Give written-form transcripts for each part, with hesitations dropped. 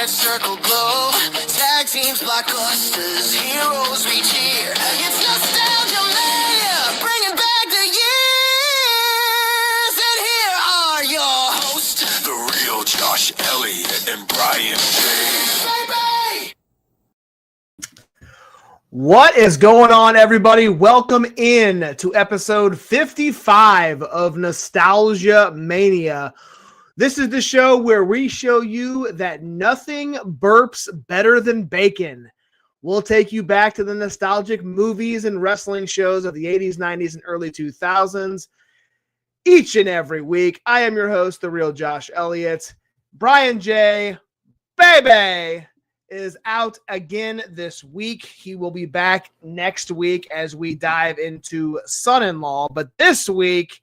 red circle glow. Tag teams, blockbusters, heroes reach here. It's Nostalgia Mania, bringing back the years. And here are your hosts, the real Josh, Elliott, and Brian J. Baby! What is going on, everybody? Welcome in to episode 55 of Nostalgia Mania. This is the show where we show you that nothing burps better than bacon. We'll take you back to the nostalgic movies and wrestling shows of the 80s, 90s, and early 2000s each and every week. I am your host, the real Josh Elliott. Brian J. Baby is out again this week. He will be back next week as we dive into Son-in-Law. But this week,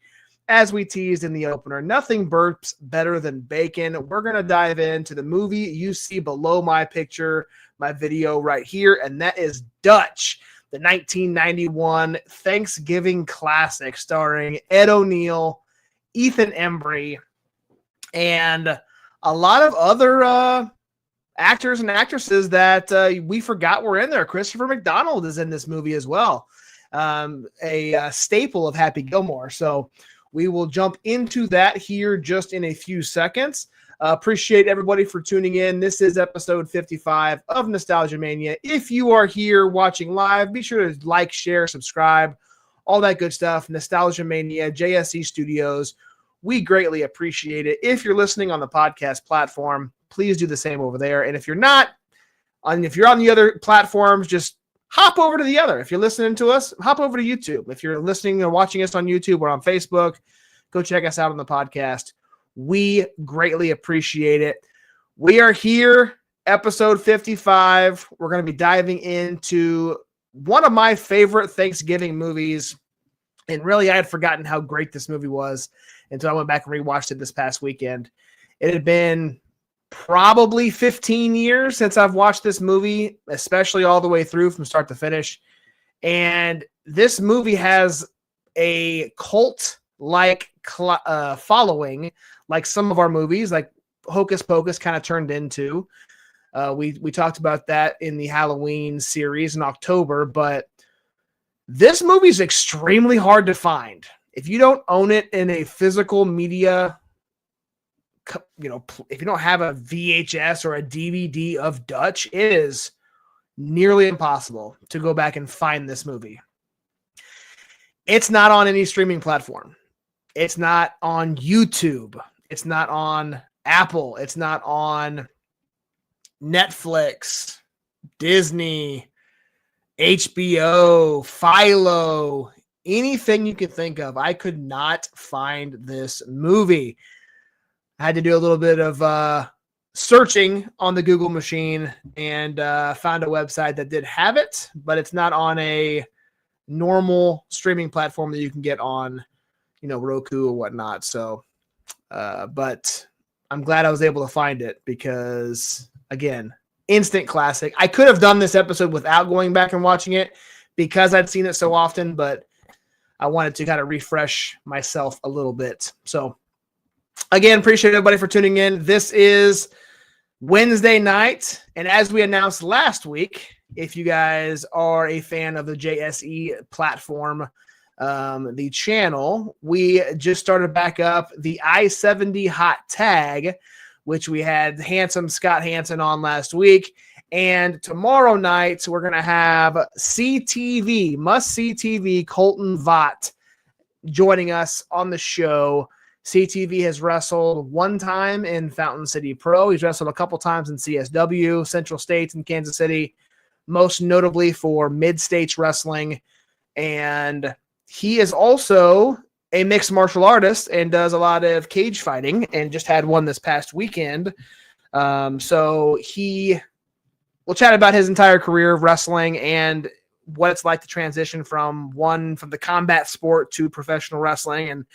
as we teased in the opener, nothing burps better than bacon. We're going to dive into the movie you see below my picture, my video right here, and that is Dutch, the 1991 Thanksgiving classic starring Ed O'Neill, Ethan Embry, and a lot of other actors and actresses that we forgot were in there. Christopher McDonald is in this movie as well, a staple of Happy Gilmore. So we will jump into that here just in a few seconds. Appreciate everybody for tuning in. This is episode 55 of Nostalgia Mania. If you are here watching live, be sure to like, share, subscribe, all that good stuff. Nostalgia Mania, JSE Studios. We greatly appreciate it. If you're listening on the podcast platform, please do the same over there. And if you're not, if you're on the other platforms, just hop over to the other. If you're listening to us, hop over to YouTube. If you're listening or watching us on YouTube or on Facebook, go check us out on the podcast. We greatly appreciate it. We are here, episode 55. We're going to be diving into one of my favorite Thanksgiving movies. And really, I had forgotten how great this movie was until I went back and rewatched it this past weekend. It had been probably 15 years since I've watched this movie, especially all the way through from start to finish. And this movie has a cult-like following, like some of our movies, like Hocus Pocus kind of turned into. We talked about that in the Halloween series in October, but this movie is extremely hard to find. If you don't own it in a physical media, if you don't have a VHS or a DVD of Dutch, it is nearly impossible to go back and find this movie. It's not on any streaming platform. It's not on YouTube. It's not on Apple. It's not on Netflix, Disney, HBO, Philo, anything you could think of. I could not find this movie. I had to do a little bit of searching on the Google machine and found a website that did have it, but it's not on a normal streaming platform that you can get on, Roku or whatnot. So, but I'm glad I was able to find it because, again, instant classic. I could have done this episode without going back and watching it because I'd seen it so often, but I wanted to kind of refresh myself a little bit. So, again, appreciate everybody for tuning in. This is Wednesday night, and as we announced last week, if you guys are a fan of the JSE platform, the channel, we just started back up the I-70 Hot Tag, which we had handsome Scott Hansen on last week. And tomorrow night, we're going to have CTV, must-see TV, Colton Vaught joining us on the show. CTV has wrestled one time in Fountain City Pro. He's wrestled a couple times in CSW, Central States, and Kansas City, most notably for Mid-States Wrestling. And he is also a mixed martial artist and does a lot of cage fighting and just had one this past weekend. So he will chat about his entire career of wrestling and what it's like to transition from the combat sport to professional wrestling, and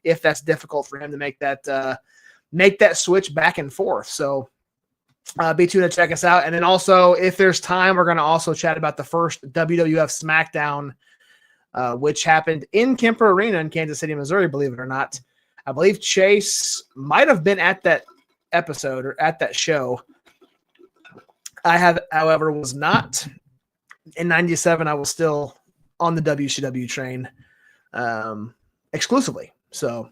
if that's difficult for him to make that switch back and forth. So be tuned to check us out. And then also, if there's time, we're going to also chat about the first WWF SmackDown, which happened in Kemper Arena in Kansas City, Missouri, believe it or not. I believe Chase might have been at that episode or at that show. I have, however, was not. In 97, I was still on the WCW train exclusively. So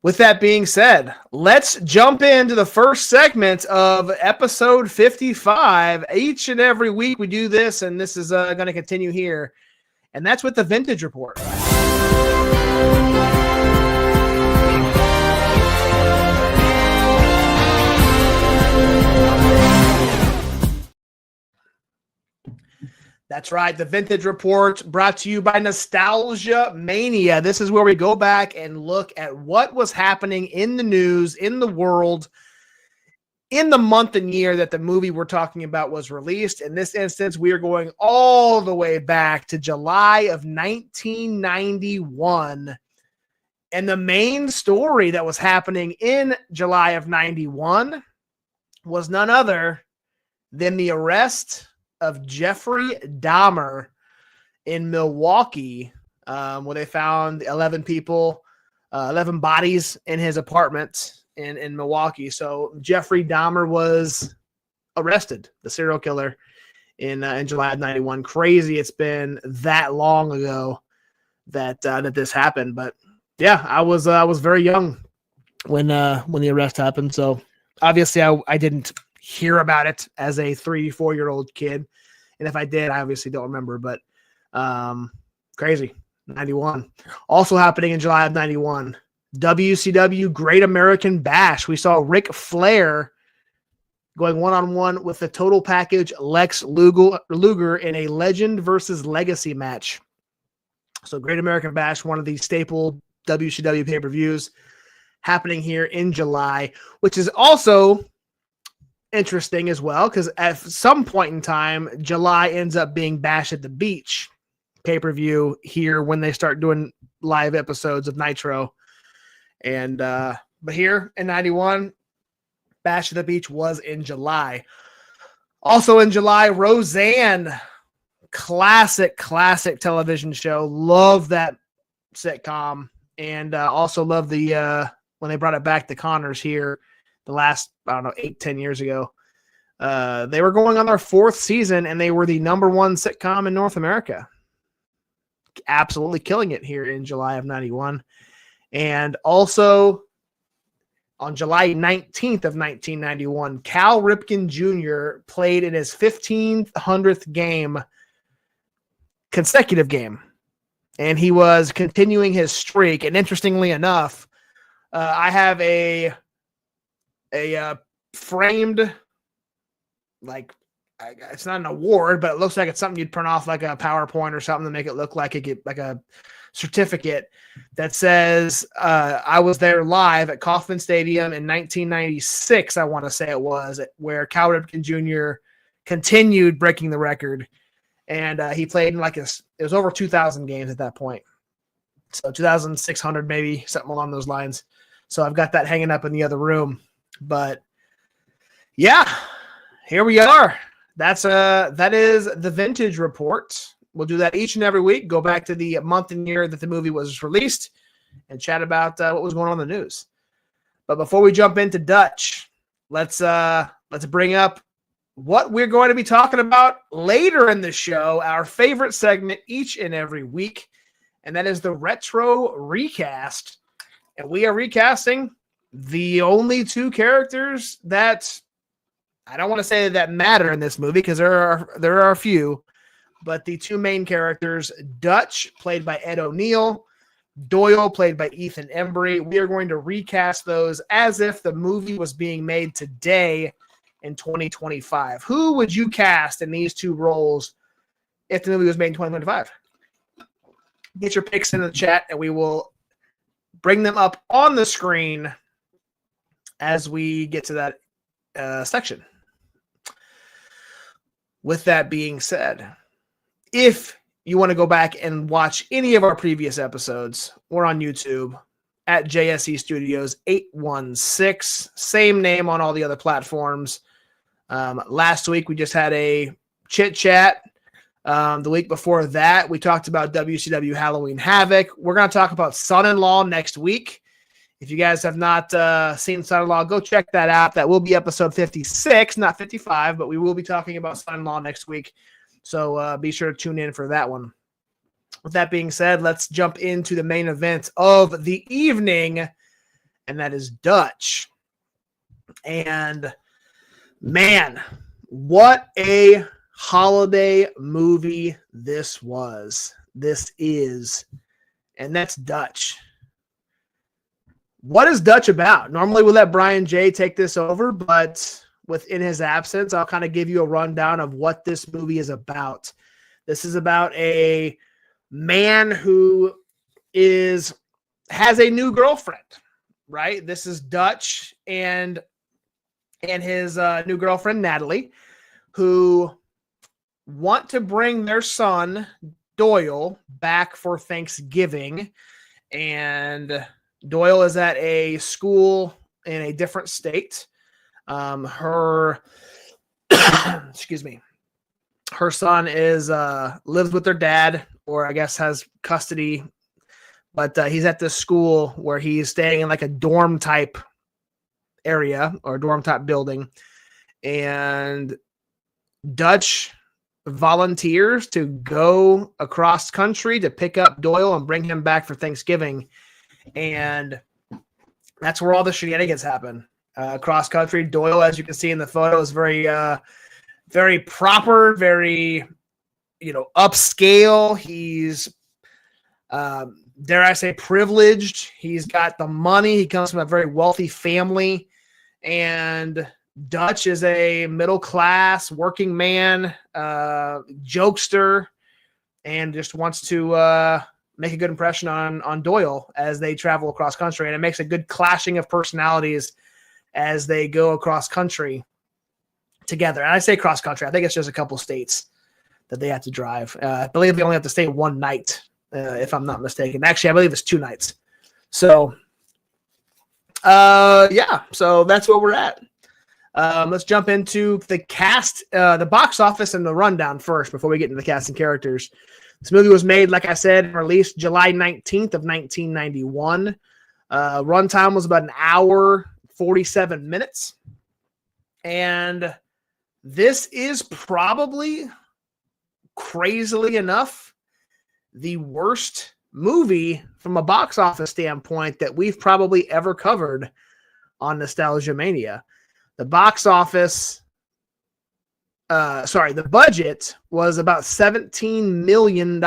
with that being said, let's jump into the first segment of episode 55. Each and every week we do this, and this is going to continue here. And that's with the Vintage Report. That's right. The Vintage Report brought to you by Nostalgia Mania. This is where we go back and look at what was happening in the news, in the world, in the month and year that the movie we're talking about was released. In this instance, we are going all the way back to July of 1991. And the main story that was happening in July of 91 was none other than the arrest of Jeffrey Dahmer in Milwaukee, where they found 11 bodies in his apartment in Milwaukee. So Jeffrey Dahmer was arrested, the serial killer, in July of 91. Crazy it's been that long ago that this happened. But yeah, I was very young when the arrest happened. So obviously I didn't hear about it as a 3-4-year-old kid. And if I did, I obviously don't remember, but crazy. 91. Also happening in July of 91, WCW Great American Bash. We saw Ric Flair going one-on-one with the Total Package Lex Luger in a Legend versus Legacy match. So Great American Bash, one of the staple WCW pay-per-views, happening here in July, which is also interesting as well, because at some point in time, July ends up being Bash at the Beach pay-per-view here when they start doing live episodes of Nitro. And but here in 91, Bash at the Beach was in July. Also in July, Roseanne, classic television show. Love that sitcom, and also love the when they brought it back to Connors here the last, 8-10 years ago. They were going on their 4th season, and they were the #1 sitcom in North America. Absolutely killing it here in July of 91. And also on July 19th of 1991, Cal Ripken Jr. played in his 1500th consecutive game. And he was continuing his streak. And interestingly enough, I have a framed, it's not an award, but it looks like it's something you'd print off like a PowerPoint or something to make it look like a certificate that says I was there live at Kauffman Stadium in 1996, I want to say it was, where Cal Ripken Jr. continued breaking the record. And he played in it was over 2,000 games at that point. So 2,600 maybe, something along those lines. So I've got that hanging up in the other room. But yeah, here we are. That is the Vintage Report. We'll do that each and every week. Go back to the month and year that the movie was released and chat about what was going on in the news. But before we jump into Dutch, let's bring up what we're going to be talking about later in the show, our favorite segment each and every week, and that is the Retro Recast. And we are recasting the only 2 characters that I don't want to say that matter in this movie, because there are a few, but the 2 main characters, Dutch, played by Ed O'Neill, Doyle, played by Ethan Embry. We are going to recast those as if the movie was being made today in 2025. Who would you cast in these 2 roles if the movie was made in 2025? Get your picks in the chat, and we will bring them up on the screen as we get to that section. With that being said, if you want to go back and watch any of our previous episodes, we're on YouTube at JSE Studios 816. Same name on all the other platforms. Last week, we just had a chit chat. The week before that, we talked about WCW Halloween Havoc. We're going to talk about Son-in-Law next week. If you guys have not seen Son-in-Law, go check that out. That will be episode 56, not 55, but we will be talking about Son-in-Law next week. So be sure to tune in for that one. With that being said, let's jump into the main event of the evening, and that is Dutch. And man, what a holiday movie this is, and that's Dutch. What is Dutch about? Normally we'll let Brian J take this over, but within his absence, I'll kind of give you a rundown of what this movie is about. This is about a man who has a new girlfriend, right? This is Dutch and his new girlfriend, Natalie, who want to bring their son, Doyle, back for Thanksgiving. And Doyle is at a school in a different state. Her son lives with their dad, or I guess has custody, but he's at this school where he's staying in like a dorm type area or dorm type building. And Dutch volunteers to go across country to pick up Doyle and bring him back for Thanksgiving. And that's where all the shenanigans happen. Cross country, Doyle, as you can see in the photo, is very, very proper, very, upscale. He's, dare I say, privileged. He's got the money. He comes from a very wealthy family. And Dutch is a middle-class working man, jokester, and just wants to make a good impression on Doyle as they travel across country. And it makes a good clashing of personalities as they go across country together. And I say cross country, I think it's just a couple states that they have to drive. I believe they only have to stay one night, if I'm not mistaken. Actually, I believe it's 2 nights. So, so that's where we're at. Let's jump into the cast, the box office, and the rundown first before we get into the cast and characters. This movie was made, like I said, and released July 19th of 1991. Runtime was about an hour, 47 minutes. And this is probably, crazily enough, the worst movie from a box office standpoint that we've probably ever covered on Nostalgia Mania. The box office, the budget was about $17 million,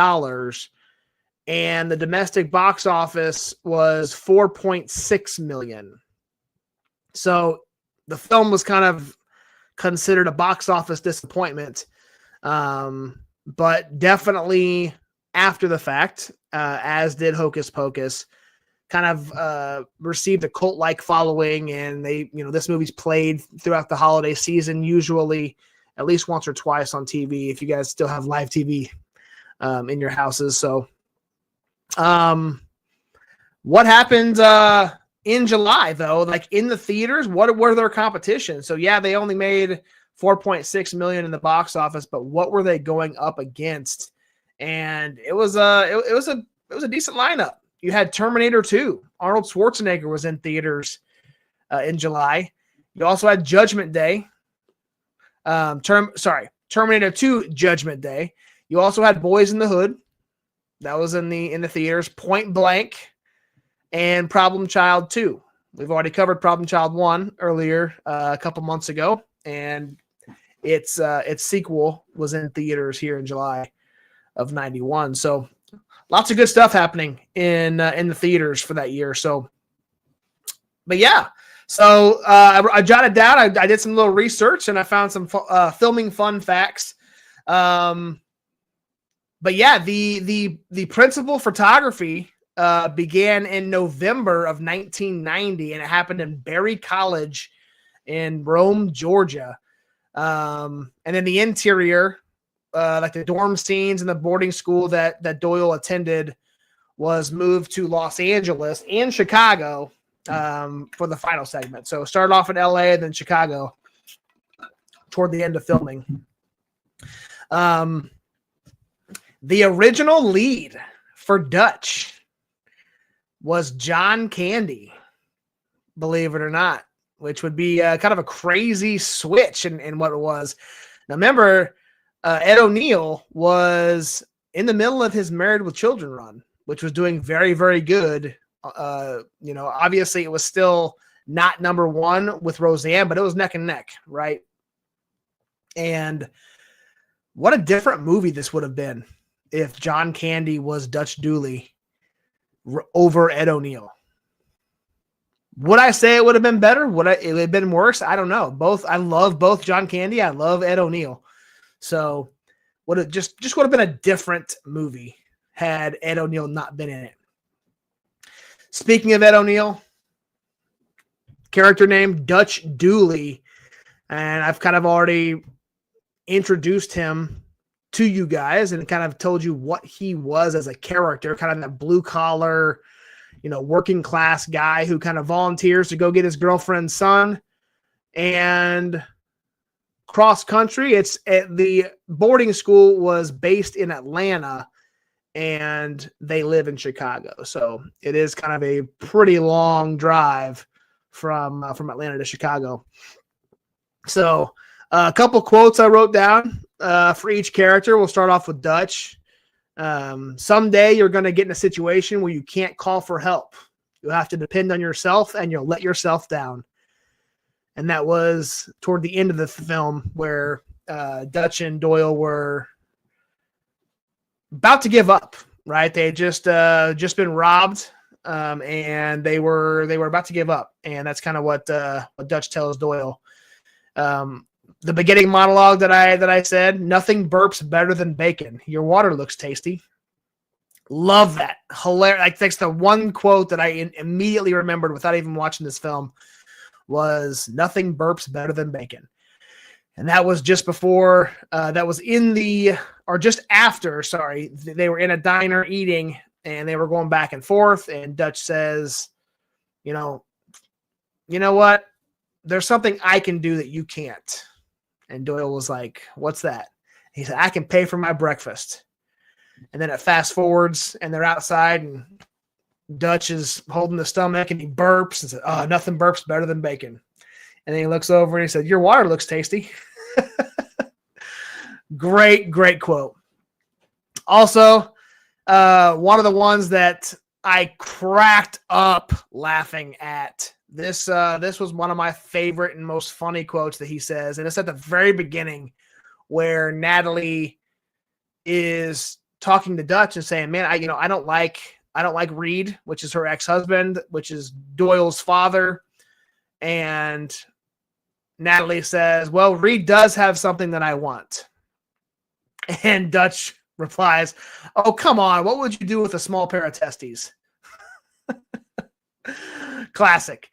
and the domestic box office was $4.6 million. So the film was kind of considered a box office disappointment, but definitely after the fact, as did Hocus Pocus, kind of received a cult-like following, and this movie's played throughout the holiday season, usually at least once or twice on TV, if you guys still have live TV in your houses. So what happened in July, though? Like, in the theaters, what were their competition? So yeah, they only made $4.6 million in the box office, but what were they going up against? And it was a decent lineup. You had Terminator 2. Arnold Schwarzenegger was in theaters in July. You also had Judgment Day. Terminator 2 Judgment Day. You also had Boys in the Hood. That was in the theaters. Point Blank and Problem Child 2. We've already covered Problem Child 1 earlier a couple months ago, and its sequel was in theaters here in July of 91. So lots of good stuff happening in the theaters for that year. So, but yeah, so I jotted down. I did some little research, and I found some filming fun facts. But yeah, the principal photography began in November of 1990, and it happened in Berry College in Rome, Georgia. And then the interior, like the dorm scenes in the boarding school that Doyle attended, was moved to Los Angeles and Chicago for the final segment. So it started off in LA and then Chicago toward the end of filming. The original lead for Dutch was John Candy. believe it or not, which would be kind of a crazy switch in what it was. Now, remember, Ed O'Neill was in the middle of his Married with Children run, which was doing very, very good. Obviously it was still not number one with Roseanne, but it was neck and neck, right? And what a different movie this would have been if John Candy was Dutch Dooley over Ed O'Neill. Would I say it would have been better? Would it have been worse? I don't know. I love both John Candy. I love Ed O'Neill. So would it just would have been a different movie had Ed O'Neill not been in it. Speaking of Ed O'Neill, character name Dutch Dooley, and I've kind of already introduced him to you guys and kind of told you what he was as a character, kind of that blue collar, working class guy who kind of volunteers to go get his girlfriend's son and cross country. The boarding school was based in Atlanta and they live in Chicago. So it is kind of a pretty long drive from Atlanta to Chicago. So a couple quotes I wrote down for each character. We'll start off with Dutch. Someday you're going to get in a situation where you can't call for help. You'll have to depend on yourself and you'll let yourself down. And that was toward the end of the film where Dutch and Doyle were about to give up, right? They had just been robbed and they were about to give up. And that's kind of what Dutch tells Doyle. The beginning monologue that I said, nothing burps better than bacon. Your water looks tasty. Love that. Hilarious. Like, that's the one quote that I immediately remembered without even watching this film was nothing burps better than bacon. And that was just before, just after, they were in a diner eating and they were going back and forth. And Dutch says, you know what? There's something I can do that you can't. And Doyle was like, what's that? He said, I can pay for my breakfast. And then it fast forwards and they're outside and Dutch is holding the stomach and he burps and said, oh, nothing burps better than bacon. And then he looks over and he said, your water looks tasty. Great quote. Also, one of the ones that I cracked up laughing at. This was one of my favorite and most funny quotes that he says, and it's at the very beginning where Natalie is talking to Dutch and saying, "Man, I don't like Reed, which is her ex-husband, which is Doyle's father." And Natalie says, "Well, Reed does have something that I want." And Dutch replies, "Oh, come on, what would you do with a small pair of testes?" Classic.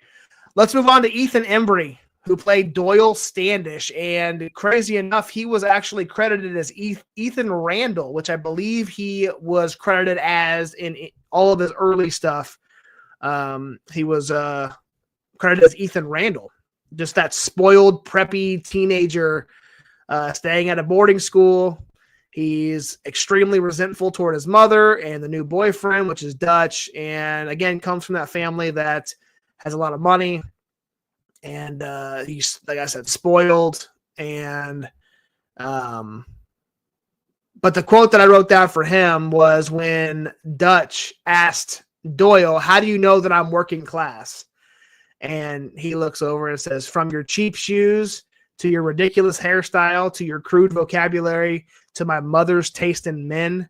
Let's move on to Ethan Embry, who played Doyle Standish. And crazy enough, he was actually credited as Ethan Randall, which I believe he was credited as in all of his early stuff. He was credited as Ethan Randall, just that spoiled, preppy teenager staying at a boarding school. He's extremely resentful toward his mother and the new boyfriend, which is Dutch. And again, comes from that family that has a lot of money, and he's, like I said, spoiled. And but the quote that I wrote down for him was when Dutch asked Doyle, "How do you know that I'm working class?" And he looks over and says, "From your cheap shoes to your ridiculous hairstyle to your crude vocabulary to my mother's taste in men."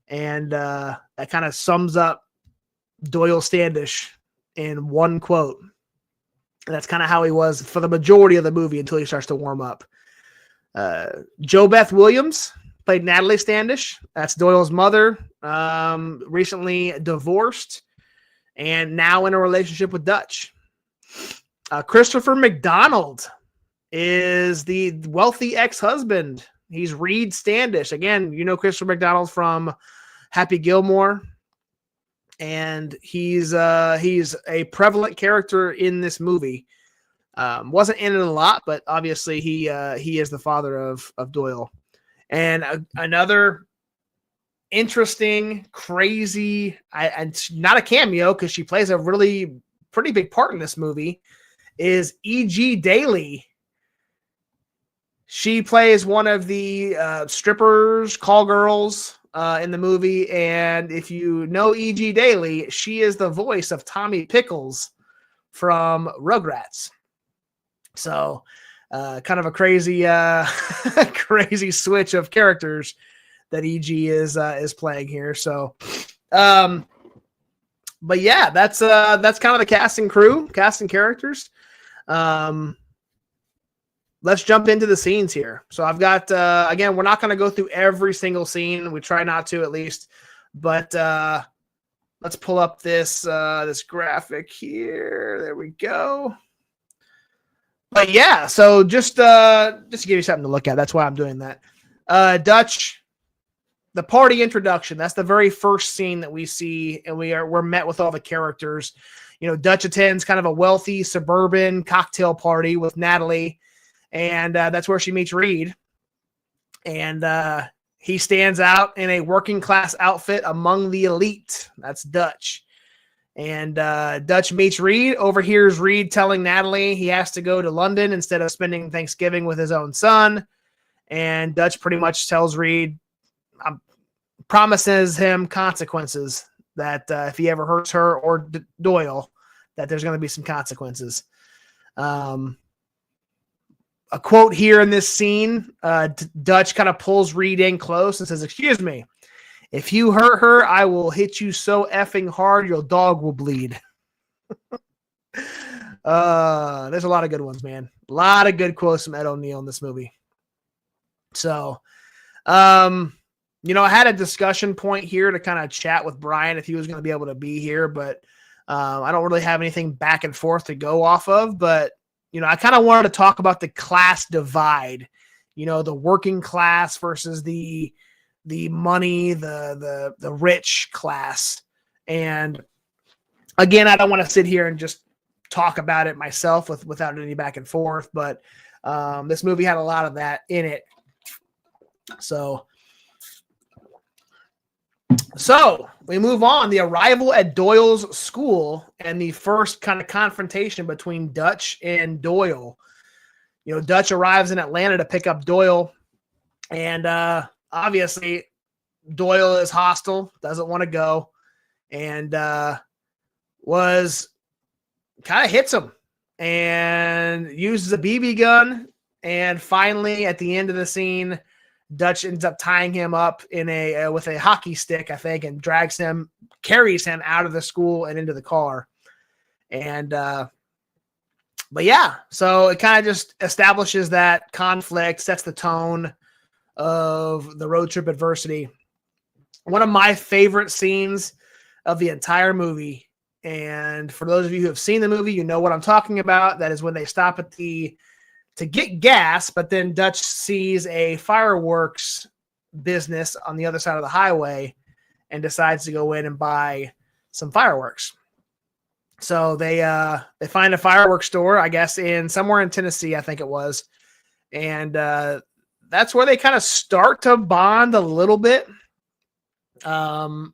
And that kind of sums up Doyle Standish in one quote. And that's kind of how he was for the majority of the movie until he starts to warm up. Jo Beth Williams played Natalie Standish. That's Doyle's mother, recently divorced and now in a relationship with Dutch. Christopher McDonald is the wealthy ex-husband. He's Reed Standish. Again, Christopher McDonald from Happy Gilmore. And he's a prevalent character in this movie. Wasn't in it a lot, but obviously he is the father of Doyle. And another interesting, crazy, and not a cameo because she plays a really pretty big part in this movie is E.G. Daily. She plays one of the strippers, call girls in the movie. And if you know E.G. Daily, she is the voice of Tommy Pickles from Rugrats. So kind of a crazy crazy switch of characters that E.G. is playing here. So but yeah, that's kind of the casting characters. Let's jump into the scenes here. So I've got, again, we're not going to go through every single scene. We try not to, at least, but let's pull up this graphic here. There we go. But yeah, so just to give you something to look at. That's why I'm doing that. Dutch, the party introduction. That's the very first scene that we see, and we're met with all the characters. You know, Dutch attends kind of a wealthy suburban cocktail party with Natalie. And that's where she meets Reed. And he stands out in a working class outfit among the elite. That's Dutch. And Dutch meets Reed, overhears Reed telling Natalie he has to go to London instead of spending Thanksgiving with his own son. And Dutch pretty much tells Reed, promises him consequences, that if he ever hurts her or Doyle, that there's going to be some consequences. A quote here in this scene, Dutch kind of pulls Reed in close and says, "Excuse me, if you hurt her, I will hit you so effing hard your dog will bleed." There's a lot of good ones, man. A lot of good quotes from Ed O'Neill in this movie. So, you know, I had a discussion point here to kind of chat with Brian if he was going to be able to be here, but I don't really have anything back and forth to go off of, but you know, I kind of wanted to talk about the class divide, you know, the working class versus the money, the rich class. And again, I don't want to sit here and just talk about it myself without any back and forth, but this movie had a lot of that in it. So we move on. The arrival at Doyle's school and the first kind of confrontation between Dutch and Doyle. You know, Dutch arrives in Atlanta to pick up Doyle, and obviously Doyle is hostile, doesn't want to go, and was kind of hits him and uses a BB gun. And finally, at the end of the scene, Dutch ends up tying him up in with a hockey stick, I think, and carries him out of the school and into the car. And, but yeah, so it kind of just establishes that conflict, sets the tone of the road trip adversity. One of my favorite scenes of the entire movie. And for those of you who have seen the movie, you know what I'm talking about. That is when they stop at to get gas, but then Dutch sees a fireworks business on the other side of the highway and decides to go in and buy some fireworks. So they find a fireworks store, I guess, somewhere in Tennessee, I think it was. And that's where they kind of start to bond a little bit. One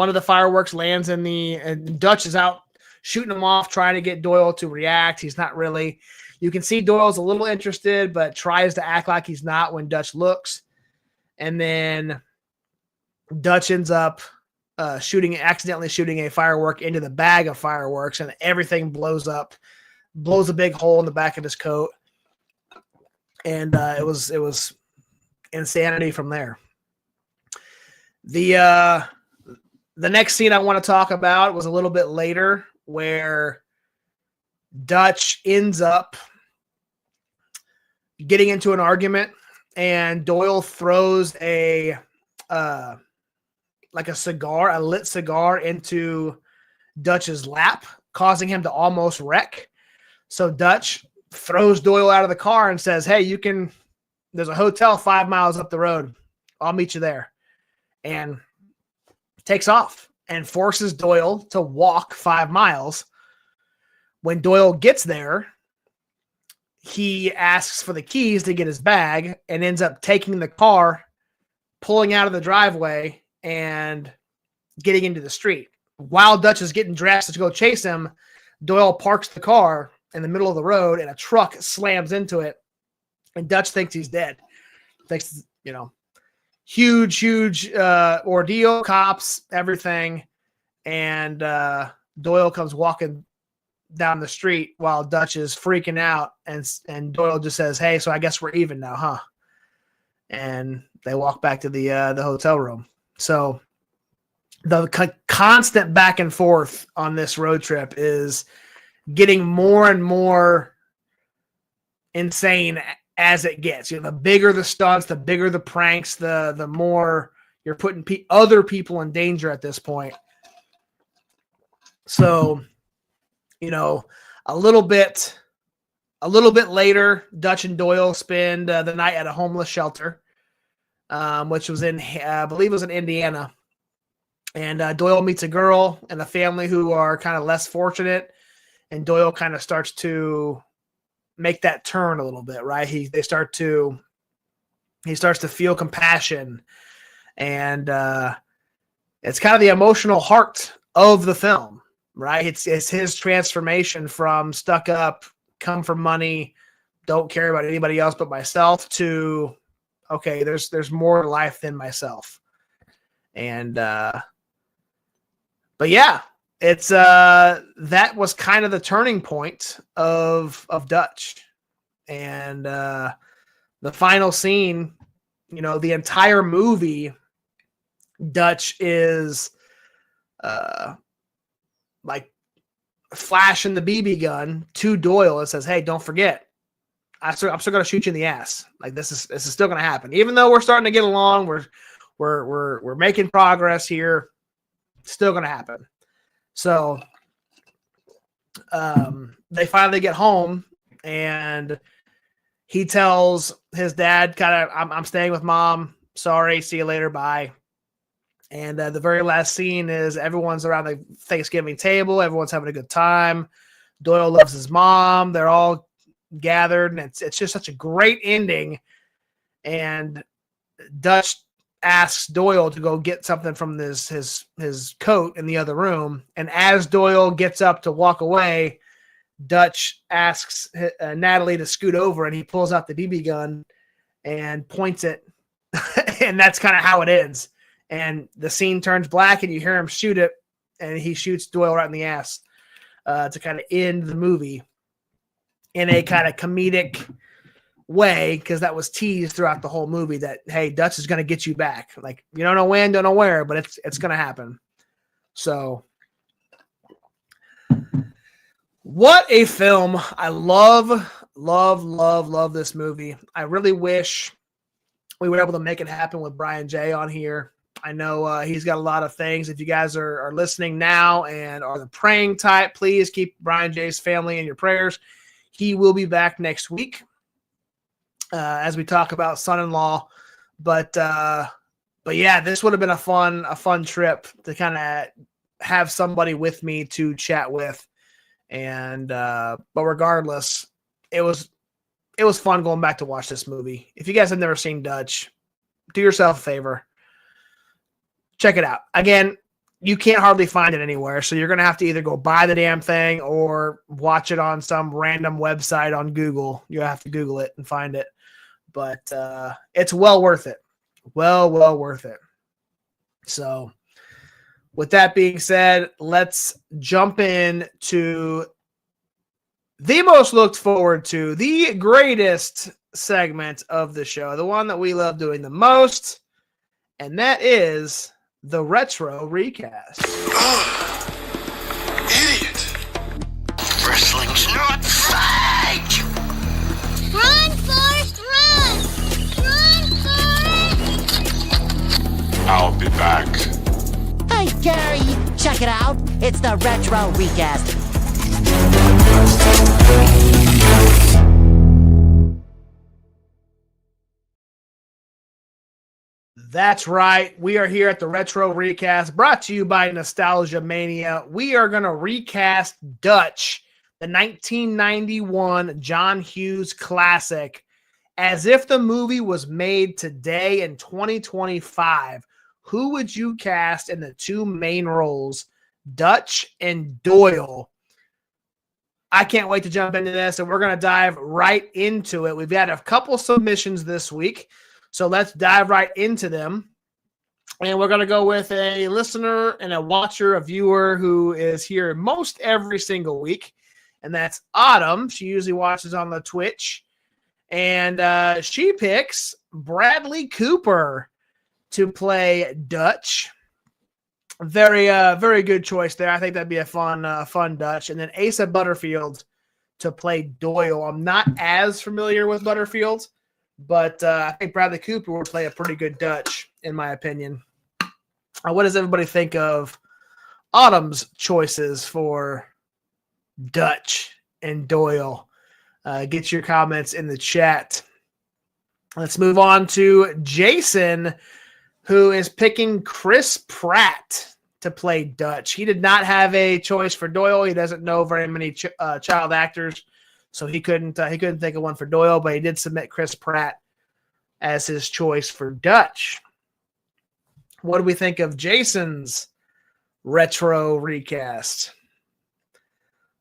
of the fireworks lands and Dutch is out shooting them off, trying to get Doyle to react. He's not really. You can see Doyle's a little interested, but tries to act like he's not when Dutch looks. And then Dutch ends up accidentally shooting a firework into the bag of fireworks, and everything blows up, blows a big hole in the back of his coat. And it was insanity from there. The next scene I want to talk about was a little bit later, where Dutch ends up getting into an argument, and Doyle throws a lit cigar into Dutch's lap, causing him to almost wreck. So Dutch throws Doyle out of the car and says, "Hey, there's a hotel 5 miles up the road. I'll meet you there." And takes off and forces Doyle to walk 5 miles. When Doyle gets there, he asks for the keys to get his bag and ends up taking the car, pulling out of the driveway, and getting into the street. While Dutch is getting dressed to go chase him, Doyle parks the car in the middle of the road and a truck slams into it. And Dutch thinks he's dead. Thinks, huge ordeal, cops, everything. And Doyle comes walking down the street while Dutch is freaking out. And Doyle just says, "Hey, so I guess we're even now, huh?" And they walk back to the hotel room. So the constant back and forth on this road trip is getting more and more insane as it gets. The bigger the stunts, the bigger the pranks, the more you're putting other people in danger at this point. So, a little bit later, Dutch and Doyle spend the night at a homeless shelter, which was I believe it was in Indiana. And Doyle meets a girl and a family who are kind of less fortunate. And Doyle kind of starts to make that turn a little bit, right? He starts to feel compassion, and it's kind of the emotional heart of the film, right? It's his transformation from stuck up, come for money, don't care about anybody else but myself, to okay, there's more to life than myself. And but yeah, it's that was kind of the turning point of Dutch. And the final scene, the entire movie, Dutch is like flashing the BB gun to Doyle and says, "Hey, don't forget, I'm still going to shoot you in the ass. Like this is still going to happen. Even though we're starting to get along, we're making progress here. It's still going to happen." So they finally get home, and he tells his dad, kind of, I'm staying with mom. Sorry, see you later, bye. And the very last scene is everyone's around the Thanksgiving table. Everyone's having a good time. Doyle loves his mom. They're all gathered, and it's just such a great ending. And Dutch asks Doyle to go get something from his coat in the other room. And as Doyle gets up to walk away, Dutch asks Natalie to scoot over, and he pulls out the BB gun and points it. And that's kind of how it ends. And the scene turns black, and you hear him shoot it, and he shoots Doyle right in the ass to kind of end the movie in a kind of comedic way, because that was teased throughout the whole movie that, hey, Dutch is going to get you back. Like, you don't know when, don't know where, but it's going to happen. So what a film. I love this movie. I really wish we were able to make it happen with Brian J on here. I know he's got a lot of things. If you guys are listening now and are the praying type, please keep Brian J's family in your prayers. He will be back next week as we talk about son-in-law. But yeah, this would have been a fun trip to kind of have somebody with me to chat with. And but regardless, it was fun going back to watch this movie. If you guys have never seen Dutch, do yourself a favor. Check it out. Again, you can't hardly find it anywhere, so you're going to have to either go buy the damn thing or watch it on some random website on Google. You have to Google it and find it. But it's well worth it. Well worth it. So with that being said, let's jump in to the most looked forward to, the greatest segment of the show, the one that we love doing the most, and that is the Retro Recast. Idiot! Wrestling's not fake! Run, Forrest, run! Run, Forrest! I'll be back. Hey, Gary, check it out. It's the Retro Recast. That's right. We are here at the Retro Recast, brought to you by Nostalgia Mania. We are going to recast Dutch, the 1991 John Hughes classic, as if the movie was made today in 2025. Who would you cast in the two main roles, Dutch and Doyle? I can't wait to jump into this, and we're going to dive right into it. We've got a couple submissions this week, so let's dive right into them. And we're going to go with a listener and a watcher, a viewer who is here most every single week, and that's Autumn. She usually watches on the Twitch, and she picks Bradley Cooper to play Dutch. Very good choice there. I think that'd be a fun Dutch. And then Asa Butterfield to play Doyle. I'm not as familiar with Butterfield, but I think Bradley Cooper would play a pretty good Dutch, in my opinion. What does everybody think of Autumn's choices for Dutch and Doyle? Get your comments in the chat. Let's move on to Jason, who is picking Chris Pratt to play Dutch. He did not have a choice for Doyle. He doesn't know very many child actors, so he couldn't think of one for Doyle, but he did submit Chris Pratt as his choice for Dutch. What do we think of Jason's retro recast?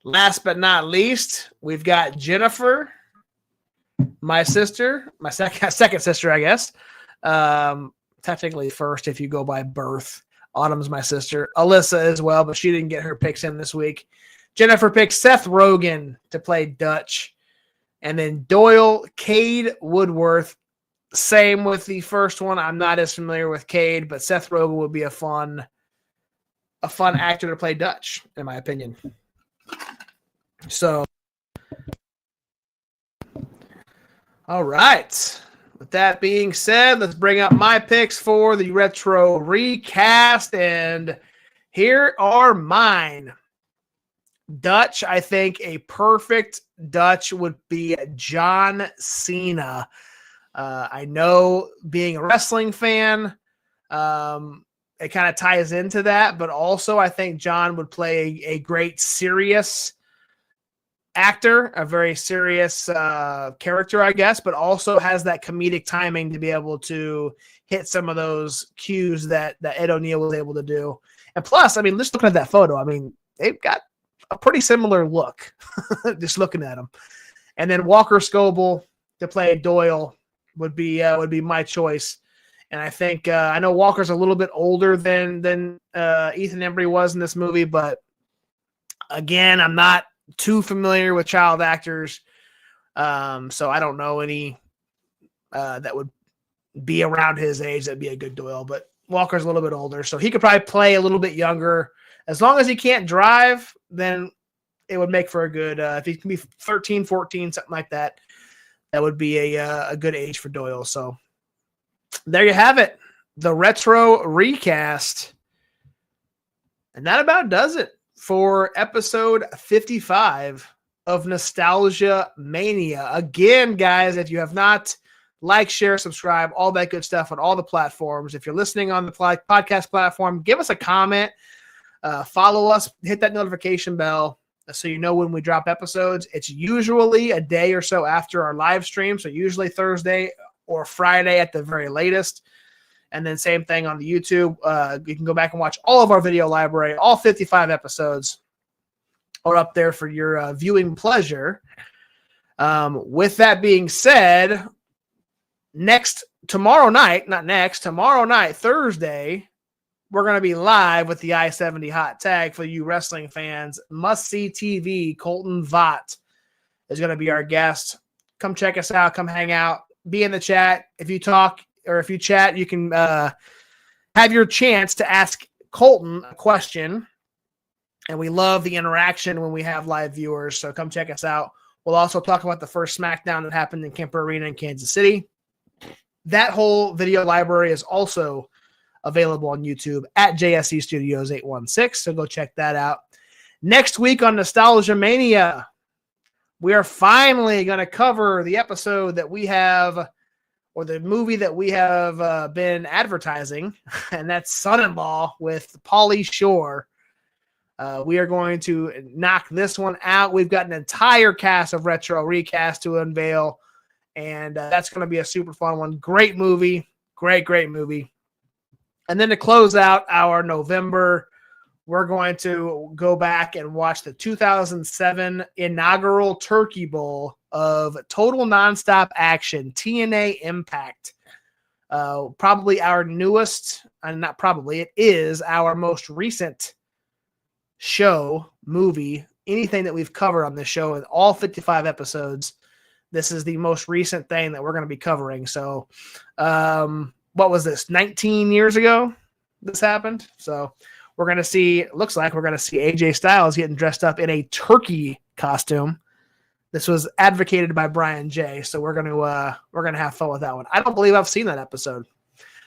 Last but not least, we've got Jennifer, my sister, my second sister, I guess. Technically first if you go by birth. Autumn's my sister. Alyssa as well, but she didn't get her picks in this week. Jennifer picks Seth Rogen to play Dutch. And then Doyle, Cade Woodworth. Same with the first one. I'm not as familiar with Cade, but Seth Rogen would be a fun actor to play Dutch, in my opinion. So, all right. With that being said, let's bring up my picks for the retro recast, and here are mine. Dutch, I think a perfect Dutch would be John Cena. I know being a wrestling fan, it kind of ties into that, but also I think John would play a great serious actor, a very serious character, I guess, but also has that comedic timing to be able to hit some of those cues that Ed O'Neill was able to do. And plus, I mean, just looking at that photo, I mean, they've got a pretty similar look, just looking at them. And then Walker Scobell to play Doyle would be my choice. And I think I know Walker's a little bit older than Ethan Embry was in this movie, but again, I'm not too familiar with child actors, so I don't know any that would be around his age that'd be a good Doyle. But Walker's a little bit older, so he could probably play a little bit younger. As long as he can't drive, then it would make for a good if he can be 13, 14, something like that, that would be a good age for Doyle. So there you have it, the retro recast. And that about does it for episode 55 of Nostalgia Mania. Again, guys, if you have not liked, share, subscribe, all that good stuff on all the platforms. If you're listening on the podcast platform, give us a comment, follow us, hit that notification bell so you know when we drop episodes. It's usually a day or so after our live stream, so usually Thursday or Friday at the very latest. And then same thing on the YouTube. You can go back and watch all of our video library. All 55 episodes are up there for your viewing pleasure. With that being said, tomorrow night, Thursday, we're going to be live with the I-70 Hot Tag for you wrestling fans. Must-see TV, Colton Vaught is going to be our guest. Come check us out. Come hang out. Be in the chat. If you talk or if you chat, you can have your chance to ask Colton a question. And we love the interaction when we have live viewers. So come check us out. We'll also talk about the first SmackDown that happened in Kemper Arena in Kansas City. That whole video library is also available on YouTube at JSC Studios 816. So go check that out. Next week on Nostalgia Mania, we are finally going to cover the episode that we have, or the movie that we have been advertising, and that's Son-in-Law with Pauly Shore. We are going to knock this one out. We've got an entire cast of Retro Recast to unveil, and that's going to be a super fun one. Great movie. Great movie. And then to close out our November we're going to go back and watch the 2007 inaugural Turkey Bowl of total nonstop action, TNA Impact. Probably our newest, and not probably, it is our most recent show, movie, anything that we've covered on this show in all 55 episodes. This is the most recent thing that we're going to be covering. So, what was this? 19 years ago this happened. So we're going to see, looks like we're going to see AJ Styles getting dressed up in a turkey costume. This was advocated by Brian J. So we're going to have fun with that one. I don't believe I've seen that episode.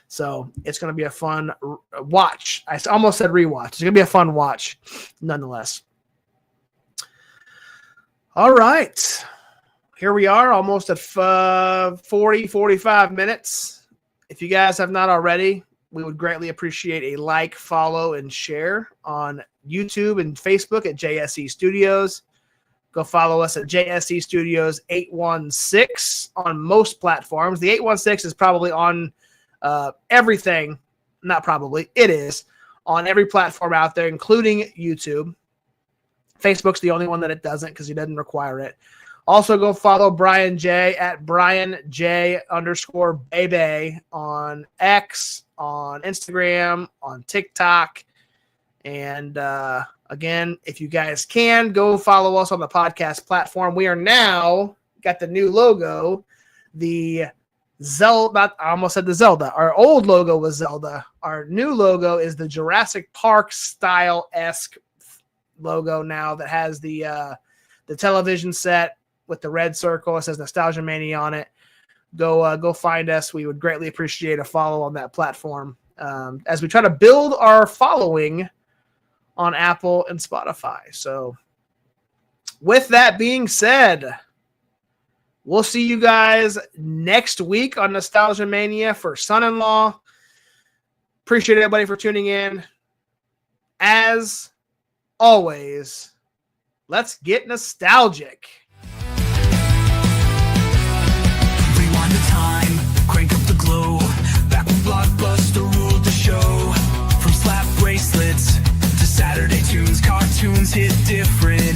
So it's going to be a fun watch. I almost said rewatch. It's going to be a fun watch nonetheless. All right. Here we are, almost at 45 minutes. If you guys have not already, we would greatly appreciate a like, follow, and share on YouTube and Facebook at JSE Studios. Go follow us at JSE Studios 816 on most platforms. The 816 is probably on everything. Not probably. It is on every platform out there, including YouTube. Facebook's the only one that it doesn't because he doesn't require it. Also, go follow Brian J at BrianJ_Bebe on X, on Instagram, on TikTok. And again, if you guys can, go follow us on the podcast platform. We are now got the new logo, the Zelda. I almost said the Zelda. Our old logo was Zelda. Our new logo is the Jurassic Park style-esque logo now that has the television set with the red circle. It says Nostalgia Mania on it. Go find us. We would greatly appreciate a follow on that platform as we try to build our following on Apple and Spotify. So with that being said, we'll see you guys next week on Nostalgia Mania for Son-in-Law. Appreciate everybody for tuning in. As always, let's get nostalgic. Rewind the time, crank up the glow. Back when Blockbuster ruled the show. From slap bracelets to Saturday tunes, cartoons hit different.